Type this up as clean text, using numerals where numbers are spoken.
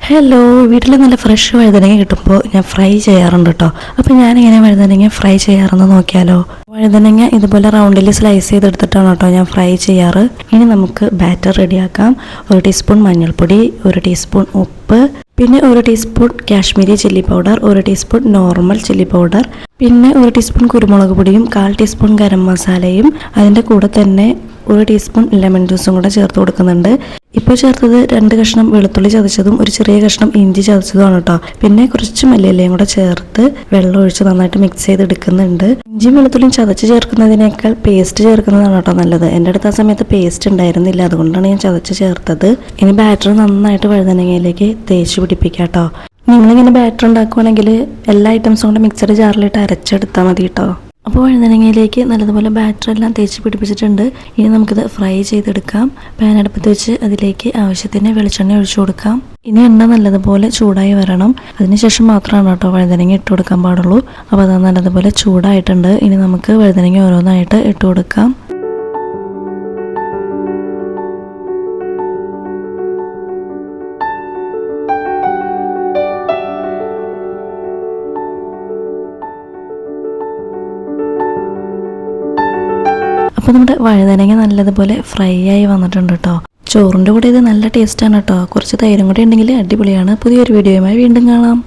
Hello, വീട്ടിൽ നല്ല fresh വഴുതനങ്ങ കിട്ടുമ്പോൾ ഞാൻ ഫ്രൈ ചെയ്യാറുണ്ട് കേട്ടോ. അപ്പോൾ ഞാനിങ്ങനെ വഴുതനങ്ങ ഫ്രൈ ചെയ്യാറെന്ന് നോക്കിയാലോ. വഴുതനങ്ങ ഇതുപോലെ റൗണ്ടിൽ സ്ലൈസ് ചെയ്തെടുത്തിട്ടാണ് കേട്ടോ ഞാൻ ഫ്രൈ ചെയ്യാറ്. ഇനി നമുക്ക് ബാറ്റർ റെഡിയാക്കാം. 1 ടീസ്പൂൺ മഞ്ഞൾപ്പൊടി, 1 ടീസ്പൂൺ ഉപ്പ്, പിന്നെ 1 teaspoon Kashmiri chilli powder, 1 teaspoon normal chilli powder, പിന്നെ 1 ടീസ്പൂൺ കുരുമുളക് പൊടിയും 1/4 ടീസ്പൂൺ ഗരം മസാലയും അതിൻ്റെ കൂടെ തന്നെ 1 ടീസ്പൂൺ ലെമൺ ജ്യൂസും കൂടെ ചേർത്ത് കൊടുക്കുന്നുണ്ട്. ഇപ്പോൾ ചേർത്തത് 2 കഷ്ണം വെളുത്തുള്ളി ചതച്ചതും 1 ചെറിയ കഷ്ണം ഇഞ്ചി ചതച്ചതുമാണ് കേട്ടോ. പിന്നെ കുറച്ച് മല്ലിയിലയും കൂടെ ചേർത്ത് വെള്ളം ഒഴിച്ച് നന്നായിട്ട് മിക്സ് ചെയ്തെടുക്കുന്നുണ്ട്. ഇഞ്ചിയും വെളുത്തുള്ളിയും ചതച്ച് ചേർക്കുന്നതിനേക്കാൾ പേസ്റ്റ് ചേർക്കുന്നതാണ് കേട്ടോ നല്ലത്. എൻ്റെ അടുത്ത് ആ സമയത്ത് പേസ്റ്റ് ഉണ്ടായിരുന്നില്ല, അതുകൊണ്ടാണ് ഞാൻ ചതച്ച് ചേർത്തത്. ഇനി ബാറ്റർ നന്നായിട്ട് വഴുതനങ്ങയിലേക്ക് തേച്ച് പിടിപ്പിക്കാം കേട്ടോ. നിങ്ങളിങ്ങനെ ബാറ്റർ ഉണ്ടാക്കുവാണെങ്കിൽ എല്ലാ ഐറ്റംസും കൊണ്ട് മിക്സഡ് ജാറിലിട്ട് അരച്ചെടുത്താൽ മതി കേട്ടോ. അപ്പോൾ വഴുതനങ്ങയിലേക്ക് നല്ലതുപോലെ ബാറ്റർ എല്ലാം തേച്ച് പിടിപ്പിച്ചിട്ടുണ്ട്. ഇനി നമുക്കിത് ഫ്രൈ ചെയ്തെടുക്കാം. പാൻ അടുപ്പത്ത് വെച്ച് അതിലേക്ക് ആവശ്യത്തിന് വെളിച്ചെണ്ണ ഒഴിച്ചു കൊടുക്കാം. ഇനി എണ്ണ നല്ലതുപോലെ ചൂടായി വരണം. അതിനുശേഷം മാത്രമാണ് കേട്ടോ വഴുതനങ്ങ ഇട്ട് കൊടുക്കാൻ പാടുള്ളൂ. അപ്പോൾ അത് നല്ലതുപോലെ ചൂടായിട്ടുണ്ട്. ഇനി നമുക്ക് വഴുതനങ്ങ ഓരോന്നായിട്ട് ഇട്ട് കൊടുക്കാം. അപ്പോൾ നമ്മുടെ വഴുതനങ്ങ നല്ലതുപോലെ ഫ്രൈ ആയി വന്നിട്ടുണ്ട് കേട്ടോ. ചോറിൻ്റെ കൂടെ ഇത് നല്ല ടേസ്റ്റാണ് കേട്ടോ. കുറച്ച് തൈരും കൂടെ ഉണ്ടെങ്കിൽ അടിപൊളിയാണ്. പുതിയൊരു വീഡിയോയുമായി വീണ്ടും കാണാം.